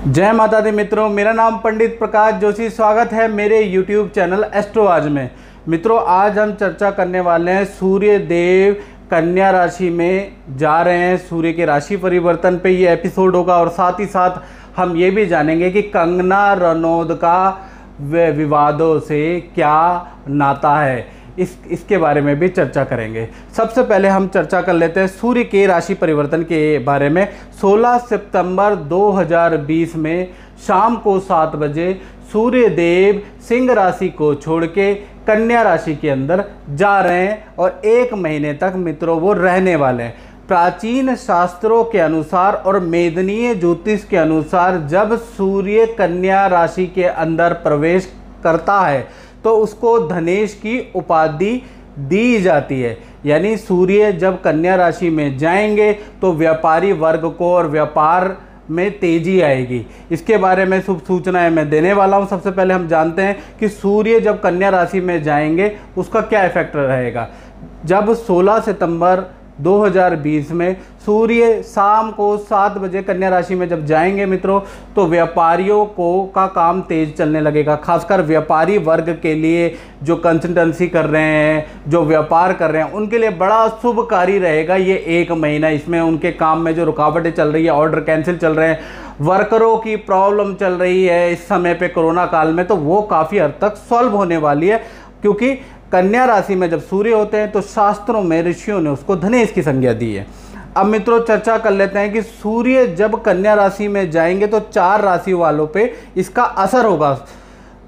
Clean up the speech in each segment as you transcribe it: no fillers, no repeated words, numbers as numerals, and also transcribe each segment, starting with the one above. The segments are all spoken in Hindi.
जय माता दी मित्रों, मेरा नाम पंडित प्रकाश जोशी। स्वागत है मेरे YouTube चैनल एस्ट्रो आज में। मित्रों, आज हम चर्चा करने वाले हैं सूर्य देव कन्या राशि में जा रहे हैं। सूर्य के राशि परिवर्तन पे ये एपिसोड होगा और साथ ही साथ हम ये भी जानेंगे कि कंगना रनौत का विवादों से क्या नाता है, इसके बारे में भी चर्चा करेंगे। सबसे पहले हम चर्चा कर लेते हैं सूर्य के राशि परिवर्तन के बारे में। 16 सितंबर 2020 में शाम को 7 बजे सूर्य देव सिंह राशि को छोड़ के कन्या राशि के अंदर जा रहे हैं और 1 महीने तक मित्रों वो रहने वाले हैं। प्राचीन शास्त्रों के अनुसार और मेदनीय ज्योतिष के अनुसार जब सूर्य कन्या राशि के अंदर प्रवेश करता है तो उसको धनेश की उपाधि दी जाती है। यानी सूर्य जब कन्या राशि में जाएंगे तो व्यापारी वर्ग को और व्यापार में तेजी आएगी। इसके बारे में शुभ सूचनाएं मैं देने वाला हूं। सबसे पहले हम जानते हैं कि सूर्य जब कन्या राशि में जाएंगे उसका क्या इफेक्ट रहेगा। जब 16 सितंबर 2020 में सूर्य शाम को 7 बजे कन्या राशि में जब जाएंगे मित्रों, तो व्यापारियों का काम तेज चलने लगेगा। खासकर व्यापारी वर्ग के लिए जो कंसल्टेंसी कर रहे हैं, जो व्यापार कर रहे हैं, उनके लिए बड़ा शुभकारी रहेगा ये 1 महीना। इसमें उनके काम में जो रुकावटें चल रही है, ऑर्डर कैंसिल चल रहे हैं, वर्करों की प्रॉब्लम चल रही है इस समय पे कोरोना काल में, तो वो काफ़ी हद तक सॉल्व होने वाली है। क्योंकि कन्या राशि में जब सूर्य होते हैं तो शास्त्रों में ऋषियों ने उसको धनेश की संज्ञा दी है। अब मित्रों चर्चा कर लेते हैं कि सूर्य जब कन्या राशि में जाएंगे तो 4 राशि वालों पे इसका असर होगा।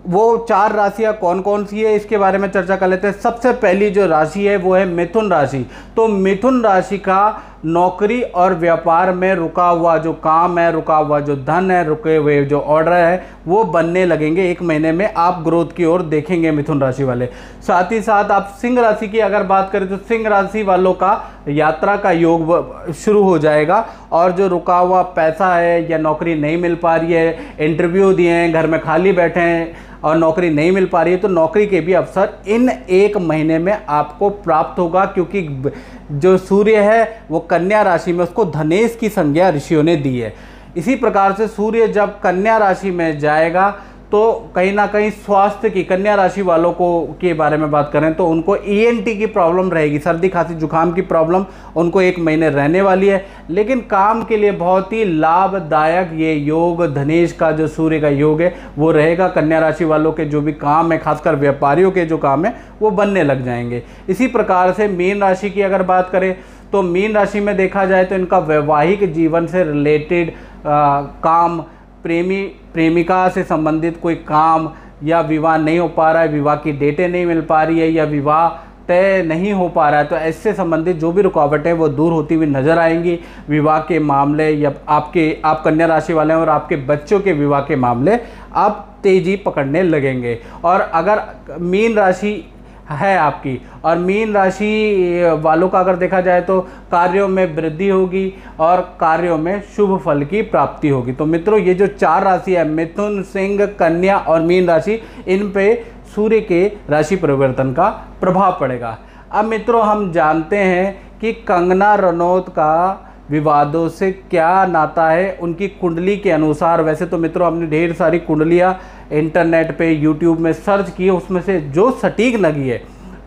वो 4 राशियाँ कौन कौन सी है इसके बारे में चर्चा कर लेते हैं। सबसे पहली जो राशि है वो है मिथुन राशि। तो मिथुन राशि का नौकरी और व्यापार में रुका हुआ जो काम है, रुका हुआ जो धन है, रुके हुए जो ऑर्डर है, वो बनने लगेंगे। 1 महीने में आप ग्रोथ की ओर देखेंगे मिथुन राशि वाले। साथ ही साथ आप सिंह राशि की अगर बात करें तो सिंह राशि वालों का यात्रा का योग शुरू हो जाएगा और जो रुका हुआ पैसा है या नौकरी नहीं मिल पा रही है, इंटरव्यू दिए हैं, घर में खाली बैठे हैं और नौकरी नहीं मिल पा रही है, तो नौकरी के भी अवसर इन 1 महीने में आपको प्राप्त होगा। क्योंकि जो सूर्य है वो कन्या राशि में, उसको धनेश की संज्ञा ऋषियों ने दी है। इसी प्रकार से सूर्य जब कन्या राशि में जाएगा तो कहीं ना कहीं स्वास्थ्य की, कन्या राशि वालों को के बारे में बात करें तो उनको ENT की प्रॉब्लम रहेगी, सर्दी खांसी जुकाम की प्रॉब्लम उनको 1 महीने रहने वाली है। लेकिन काम के लिए बहुत ही लाभदायक ये योग, धनेश का जो सूर्य का योग है वो रहेगा। कन्या राशि वालों के जो भी काम है, खासकर व्यापारियों के जो काम है, वो बनने लग जाएंगे। इसी प्रकार से मीन राशि की अगर बात करें तो मीन राशि में देखा जाए तो इनका वैवाहिक जीवन से रिलेटेड काम, प्रेमिका से संबंधित कोई काम, या विवाह नहीं हो पा रहा है, विवाह की डेटें नहीं मिल पा रही है, या विवाह तय नहीं हो पा रहा है, तो इससे संबंधित जो भी रुकावटें वो दूर होती हुई नजर आएंगी। विवाह के मामले या आप कन्या राशि वाले हैं और आपके बच्चों के विवाह के मामले आप तेजी पकड़ने लगेंगे। और अगर मीन राशि है आपकी और मीन राशि वालों का अगर देखा जाए तो कार्यों में वृद्धि होगी और कार्यों में शुभ फल की प्राप्ति होगी। तो मित्रों ये जो 4 राशि है, मिथुन, सिंह, कन्या और मीन राशि, इन पे सूर्य के राशि परिवर्तन का प्रभाव पड़ेगा। अब मित्रों हम जानते हैं कि कंगना रनौत का विवादों से क्या नाता है उनकी कुंडली के अनुसार। वैसे तो मित्रों हमने ढेर सारी कुंडलियाँ इंटरनेट पे, यूट्यूब में सर्च की, उसमें से जो सटीक लगी है,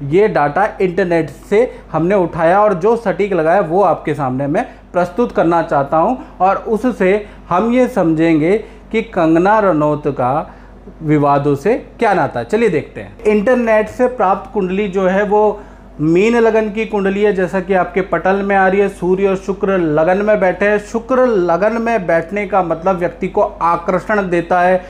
ये डाटा इंटरनेट से हमने उठाया और जो सटीक लगा है वो आपके सामने मैं प्रस्तुत करना चाहता हूं और उससे हम ये समझेंगे कि कंगना रनौत का विवादों से क्या नाता है। चलिए देखते हैं। इंटरनेट से प्राप्त कुंडली जो है वो मीन लगन की कुंडली है, जैसा कि आपके पटल में आ रही है। सूर्य और शुक्र लगन में बैठे हैं। शुक्र लगन में बैठने का मतलब व्यक्ति को आकर्षण देता है।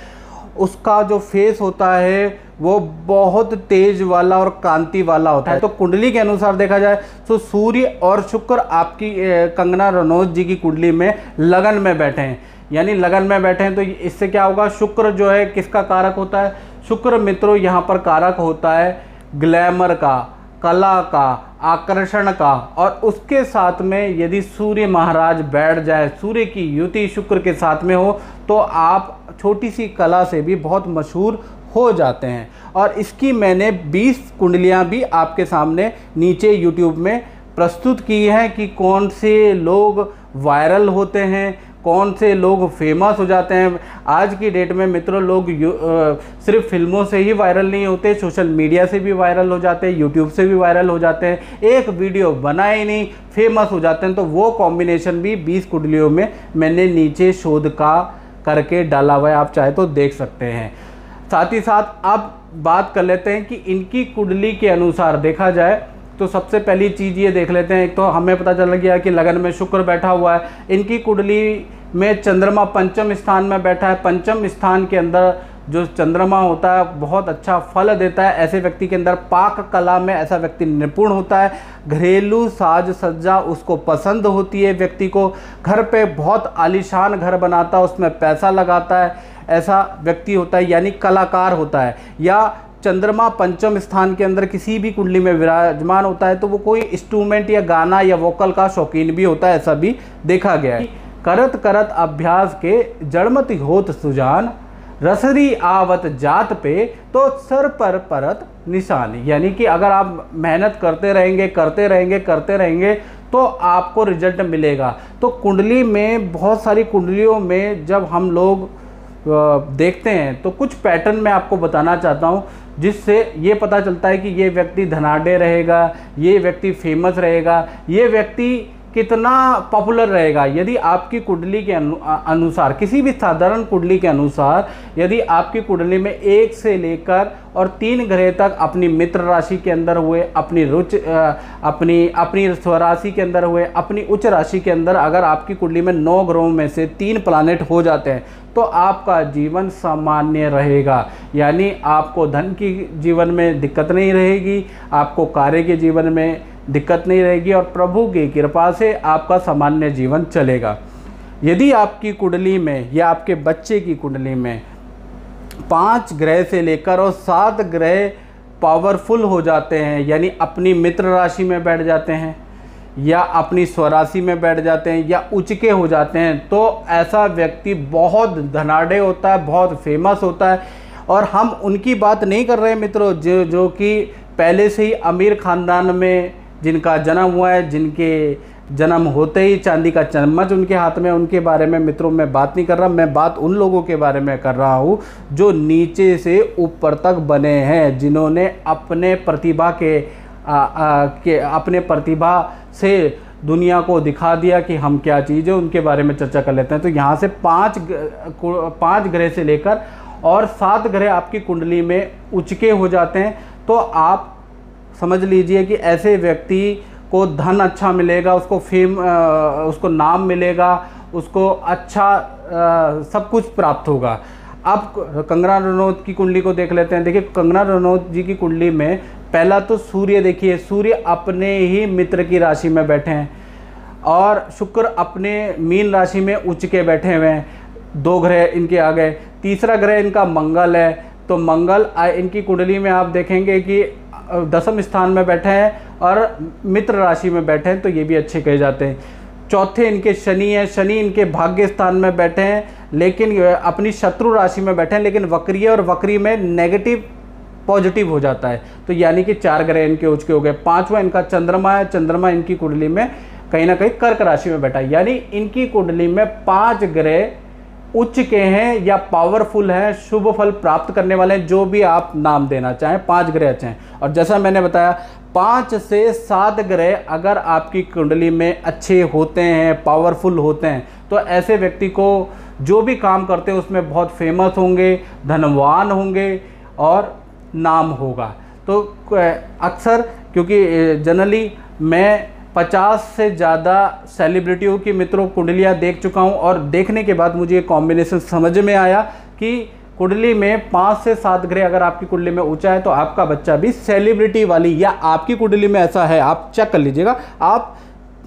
उसका जो फेस होता है वो बहुत तेज वाला और कांति वाला होता है। तो कुंडली के अनुसार देखा जाए तो सूर्य और शुक्र आपकी कंगना रनौत जी की कुंडली में लगन में बैठे हैं। यानी लगन में बैठे हैं तो इससे क्या होगा, शुक्र जो है किसका कारक होता है? शुक्र मित्रों यहाँ पर कारक होता है ग्लैमर का, कला का, आकर्षण का। और उसके साथ में यदि सूर्य महाराज बैठ जाए, सूर्य की युति शुक्र के साथ में हो, तो आप छोटी सी कला से भी बहुत मशहूर हो जाते हैं। और इसकी मैंने 20 कुंडलियां भी आपके सामने नीचे YouTube में प्रस्तुत की हैं कि कौन से लोग वायरल होते हैं, कौन से लोग फेमस हो जाते हैं। आज की डेट में मित्रों लोग सिर्फ फिल्मों से ही वायरल नहीं होते, सोशल मीडिया से भी वायरल हो जाते हैं, यूट्यूब से भी वायरल हो जाते हैं। एक वीडियो बनाए नहीं फेमस हो जाते हैं। तो वो कॉम्बिनेशन भी 20 कुंडलियों में मैंने नीचे शोध का करके डाला हुआ है, आप चाहे तो देख सकते हैं। साथ ही साथ अब बात कर लेते हैं कि इनकी कुंडली के अनुसार देखा जाए तो सबसे पहली चीज़ ये देख लेते हैं। एक तो हमें पता चल गया कि लगन में शुक्र बैठा हुआ है, इनकी कुंडली में चंद्रमा पंचम स्थान में बैठा है। पंचम स्थान के अंदर जो चंद्रमा होता है बहुत अच्छा फल देता है। ऐसे व्यक्ति के अंदर पाक कला में ऐसा व्यक्ति निपुण होता है। घरेलू साज सज्जा उसको पसंद होती है। व्यक्ति को घर पे बहुत आलीशान घर बनाता है, उसमें पैसा लगाता है, ऐसा व्यक्ति होता है, यानी कलाकार होता है। या चंद्रमा पंचम स्थान के अंदर किसी भी कुंडली में विराजमान होता है तो वो कोई इंस्ट्रूमेंट या गाना या वोकल का शौकीन भी होता है, ऐसा भी देखा गया है। करत करत अभ्यास के जड़मति होत सुजान, रसरी आवत जात पे तो सर पर परत निशान। यानी कि अगर आप मेहनत करते रहेंगे तो आपको रिजल्ट मिलेगा। तो कुंडली में बहुत सारी कुंडलियों में जब हम लोग देखते हैं तो कुछ पैटर्न मैं आपको बताना चाहता हूं, जिससे ये पता चलता है कि ये व्यक्ति धनाढ़ रहेगा, ये व्यक्ति फेमस रहेगा, ये व्यक्ति कितना पॉपुलर रहेगा। यदि आपकी कुंडली के अनुसार, किसी भी साधारण कुंडली के अनुसार, यदि आपकी कुंडली में 1 से लेकर और 3 ग्रह तक अपनी मित्र राशि के अंदर हुए, अपनी स्वराशि के अंदर हुए, अपनी उच्च राशि के अंदर अगर आपकी कुंडली में 9 ग्रहों में से 3 प्लैनेट हो जाते हैं तो आपका जीवन सामान्य रहेगा। यानी आपको धन की जीवन में दिक्कत नहीं रहेगी, आपको कार्य के जीवन में दिक्कत नहीं रहेगी और प्रभु की कृपा से आपका सामान्य जीवन चलेगा। यदि आपकी कुंडली में या आपके बच्चे की कुंडली में 5 ग्रह से लेकर और 7 ग्रह पावरफुल हो जाते हैं, यानी अपनी मित्र राशि में बैठ जाते हैं या अपनी स्वराशि में बैठ जाते हैं या उचके हो जाते हैं, तो ऐसा व्यक्ति बहुत धनाढ़ होता है, बहुत फेमस होता है। और हम उनकी बात नहीं कर रहे हैं मित्रों जो कि पहले से ही अमीर ख़ानदान में जिनका जन्म हुआ है, जिनके जन्म होते ही चांदी का चम्मच उनके हाथ में, उनके बारे में मित्रों मैं बात नहीं कर रहा। मैं बात उन लोगों के बारे में कर रहा हूँ जो नीचे से ऊपर तक बने हैं, जिन्होंने अपने प्रतिभा अपने प्रतिभा से दुनिया को दिखा दिया कि हम क्या चीज़ है। उनके बारे में चर्चा कर लेते हैं। तो यहाँ से 5 ग्रह से लेकर और 7 ग्रह आपकी कुंडली में उचके हो जाते हैं तो आप समझ लीजिए कि ऐसे व्यक्ति को धन अच्छा मिलेगा, उसको नाम मिलेगा, उसको अच्छा सब कुछ प्राप्त होगा। अब कंगना रनौत की कुंडली को देख लेते हैं। देखिए कंगना रनौत जी की कुंडली में पहला तो सूर्य देखिए, सूर्य अपने ही मित्र की राशि में बैठे हैं और शुक्र अपने मीन राशि में उचके बैठे हुए हैं। 2 ग्रह इनके आ गए। तीसरा ग्रह इनका मंगल है, तो मंगल इनकी कुंडली में आप देखेंगे कि 10वें स्थान में बैठे हैं और मित्र राशि में बैठे हैं, तो ये भी अच्छे कहे जाते हैं। चौथे इनके शनि है, शनि इनके भाग्य स्थान में बैठे हैं लेकिन अपनी शत्रु राशि में बैठे हैं, लेकिन वक्री और वक्री में नेगेटिव पॉजिटिव हो जाता है, तो यानी कि 4 ग्रह इनके उचके हो गए। 5वां इनका चंद्रमा है, चंद्रमा इनकी कुंडली में कहीं ना कहीं कर्क राशि में बैठा है, यानी इनकी कुंडली में 5 ग्रह उच्च के हैं या पावरफुल हैं, शुभ फल प्राप्त करने वाले हैं, जो भी आप नाम देना चाहें 5 ग्रह अच्छे हैं। और जैसा मैंने बताया 5 से 7 ग्रह अगर आपकी कुंडली में अच्छे होते हैं, पावरफुल होते हैं, तो ऐसे व्यक्ति को जो भी काम करते हैं उसमें बहुत फेमस होंगे, धनवान होंगे और नाम होगा। तो अक्सर क्योंकि जनरली मैं 50 से ज़्यादा सेलिब्रिटियों की मित्रों कुंडलियाँ देख चुका हूँ और देखने के बाद मुझे ये कॉम्बिनेशन समझ में आया कि कुंडली में 5 से 7 ग्रह अगर आपकी कुंडली में ऊंचा है तो आपका बच्चा भी सेलिब्रिटी वाली, या आपकी कुंडली में ऐसा है आप चेक कर लीजिएगा, आप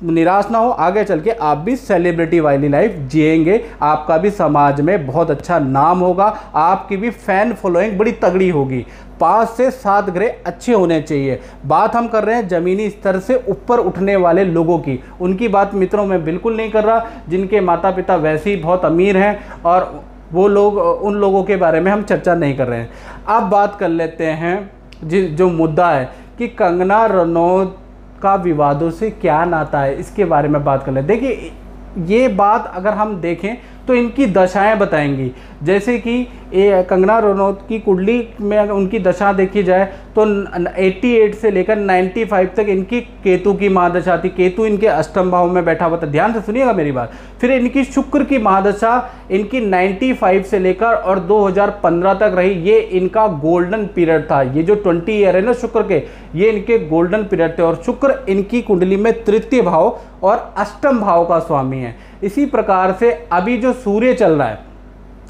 निराश ना हो, आगे चल के आप भी सेलिब्रिटी वाली लाइफ जिएंगे, आपका भी समाज में बहुत अच्छा नाम होगा, आपकी भी फैन फॉलोइंग बड़ी तगड़ी होगी। 5 से 7 ग्रह अच्छे होने चाहिए। बात हम कर रहे हैं ज़मीनी स्तर से ऊपर उठने वाले लोगों की, उनकी बात मित्रों मैं बिल्कुल नहीं कर रहा, जिनके माता पिता वैसे ही बहुत अमीर हैं और वो लोग, उन लोगों के बारे में हम चर्चा नहीं कर रहे हैं। अब बात कर लेते हैं जो मुद्दा है कि कंगना रनौत का विवादों से क्या नाता है, इसके बारे में बात कर लें। देखिए ये बात अगर हम देखें तो इनकी दशाएं बताएंगी। जैसे कि ये कंगना रनौत की कुंडली में अगर उनकी दशा देखी जाए तो 88 से लेकर 95 तक इनकी केतु की महादशा थी। केतु इनके अष्टम भाव में बैठा हुआ था, ध्यान से सुनिएगा मेरी बात। फिर इनकी शुक्र की महादशा इनकी 95 से लेकर और 2015 तक रही। ये इनका गोल्डन पीरियड था। ये जो 20 ईयर है ना शुक्र के, ये इनके गोल्डन पीरियड थे। और शुक्र इनकी कुंडली में तृतीय भाव और अष्टम भाव का स्वामी है। इसी प्रकार से अभी जो सूर्य चल रहा है,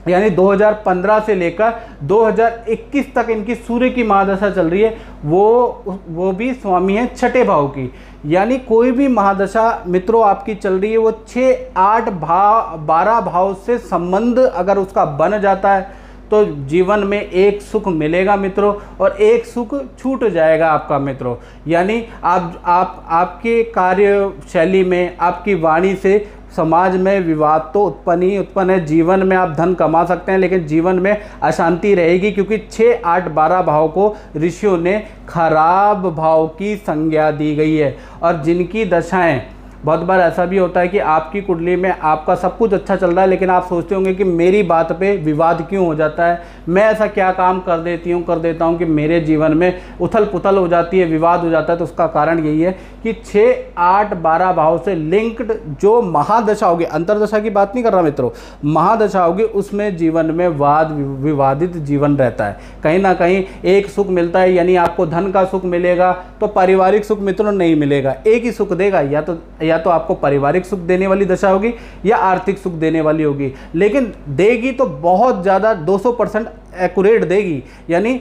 यानी 2015 से लेकर 2021 तक इनकी सूर्य की महादशा चल रही है, वो भी स्वामी है छठे भाव की। यानी कोई भी महादशा मित्रों आपकी चल रही है, वो 6, 8 भाव 12 भाव से संबंध अगर उसका बन जाता है तो जीवन में एक सुख मिलेगा मित्रों, और एक सुख छूट जाएगा आपका मित्रों। यानी आपके कार्यशैली में, आपकी वाणी से समाज में विवाद तो उत्पन्न है। जीवन में आप धन कमा सकते हैं, लेकिन जीवन में अशांति रहेगी, क्योंकि 6, 8, 12 भाव को ऋषियों ने खराब भाव की संज्ञा दी गई है। और जिनकी दशाएं, बहुत बार ऐसा भी होता है कि आपकी कुंडली में आपका सब कुछ अच्छा चल रहा है, लेकिन आप सोचते होंगे कि मेरी बात पे विवाद क्यों हो जाता है, मैं ऐसा क्या काम कर देता हूँ कि मेरे जीवन में उथल पुथल हो जाती है, विवाद हो जाता है। तो उसका कारण यही है कि 6, 8, 12 भाव से लिंक्ड जो महादशा होगी, अंतरदशा की बात नहीं कर रहा मित्रों, महादशा होगी, उसमें जीवन में वाद विवादित जीवन रहता है। कहीं ना कहीं एक सुख मिलता है, यानी आपको धन का सुख मिलेगा, तो पारिवारिक सुख मित्रों नहीं मिलेगा। एक ही सुख देगा, या तो आपको पारिवारिक सुख देने वाली दशा होगी या आर्थिक सुख देने वाली होगी, लेकिन देगी तो बहुत ज़्यादा 200% एक्यूरेट देगी, यानी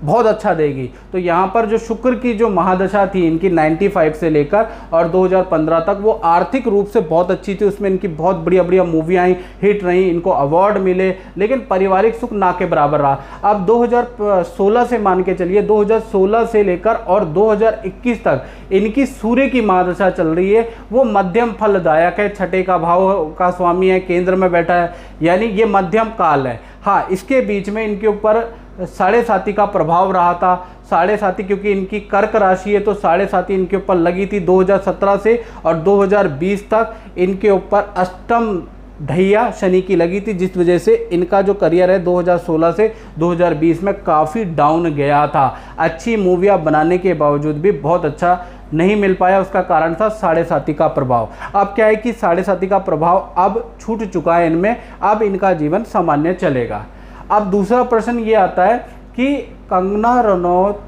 बहुत अच्छा देगी। तो यहाँ पर जो शुक्र की जो महादशा थी इनकी 95 से लेकर और 2015 तक, वो आर्थिक रूप से बहुत अच्छी थी। उसमें इनकी बहुत बढ़िया मूवियाँ आई, हिट रही, इनको अवार्ड मिले, लेकिन पारिवारिक सुख ना के बराबर रहा। अब 2016 से मान के चलिए, 2016 से लेकर और 2021 तक इनकी सूर्य की महादशा चल रही है। वो मध्यम फलदायक है, छठे का भाव का स्वामी है, केंद्र में बैठा है, यानी ये मध्यम काल है। हाँ, इसके बीच में इनके ऊपर 7.5 का प्रभाव रहा था। 7.5 क्योंकि इनकी कर्क राशि है, तो 7.5 इनके ऊपर लगी थी 2017 से, और 2020 तक इनके ऊपर अष्टम ढैया शनि की लगी थी, जिस वजह से इनका जो करियर है 2016 से 2020 में काफ़ी डाउन गया था। अच्छी मूवियाँ बनाने के बावजूद भी बहुत अच्छा नहीं मिल पाया। उसका कारण था 7.5 का प्रभाव। अब क्या है कि 7.5 का प्रभाव अब छूट चुका है इनमें, अब इनका जीवन सामान्य चलेगा। अब दूसरा प्रश्न ये आता है कि कंगना रनौत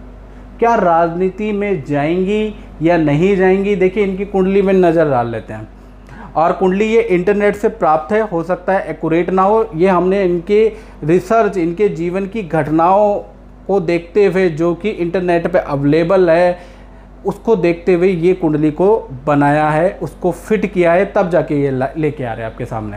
क्या राजनीति में जाएंगी या नहीं जाएंगी। देखिए, इनकी कुंडली में नज़र डाल लेते हैं, और कुंडली ये इंटरनेट से प्राप्त है, हो सकता है एक्यूरेट ना हो। ये हमने इनके रिसर्च, इनके जीवन की घटनाओं को देखते हुए, जो कि इंटरनेट पे अवेलेबल है, उसको देखते हुए ये कुंडली को बनाया है, उसको फिट किया है, तब जाके ये लेके आ रहे हैं आपके सामने।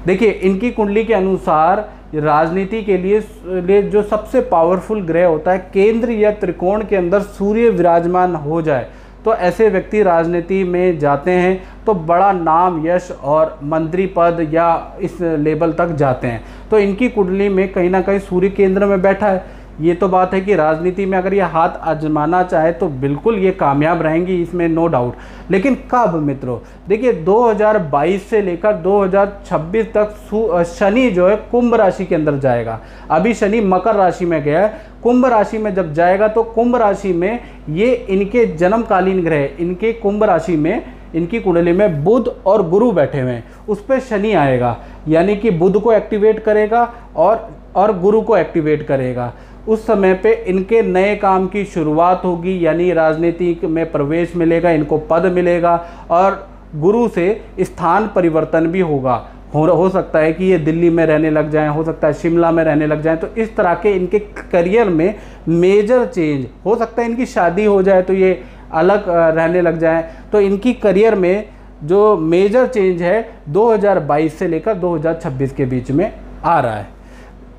देखिए, इनकी कुंडली के अनुसार राजनीति के लिए जो सबसे पावरफुल ग्रह होता है, केंद्र या त्रिकोण के अंदर सूर्य विराजमान हो जाए, तो ऐसे व्यक्ति राजनीति में जाते हैं तो बड़ा नाम, यश और मंत्री पद या इस लेवल तक जाते हैं। तो इनकी कुंडली में कहीं ना कहीं सूर्य केंद्र में बैठा है। ये तो बात है कि राजनीति में अगर ये हाथ आजमाना चाहे तो बिल्कुल ये कामयाब रहेंगी, इसमें नो डाउट। लेकिन कब मित्रों? देखिए, 2022 से लेकर 2026 तक शनि जो है कुंभ राशि के अंदर जाएगा। अभी शनि मकर राशि में गया है, कुंभ राशि में जब जाएगा तो कुंभ राशि में ये इनके जन्मकालीन ग्रह, इनके कुंभ राशि में, इनकी कुंडली में बुध और गुरु बैठे हुए हैं, उस पर शनि आएगा, यानी कि बुध को एक्टिवेट करेगा और गुरु को एक्टिवेट करेगा। उस समय पे इनके नए काम की शुरुआत होगी, यानी राजनीति में प्रवेश मिलेगा, इनको पद मिलेगा, और गुरु से स्थान परिवर्तन भी होगा। हो सकता है कि ये दिल्ली में रहने लग जाएं, हो सकता है शिमला में रहने लग जाएं। तो इस तरह के इनके करियर में मेजर चेंज हो सकता है। इनकी शादी हो जाए तो ये अलग रहने लग जाएं। तो इनकी करियर में जो मेजर चेंज है 2022 से लेकर 2026 के बीच में आ रहा है।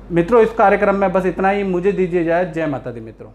मित्रों, इस कार्यक्रम में बस इतना ही। मुझे दीजिए इजाज़त। जय माता दी मित्रों।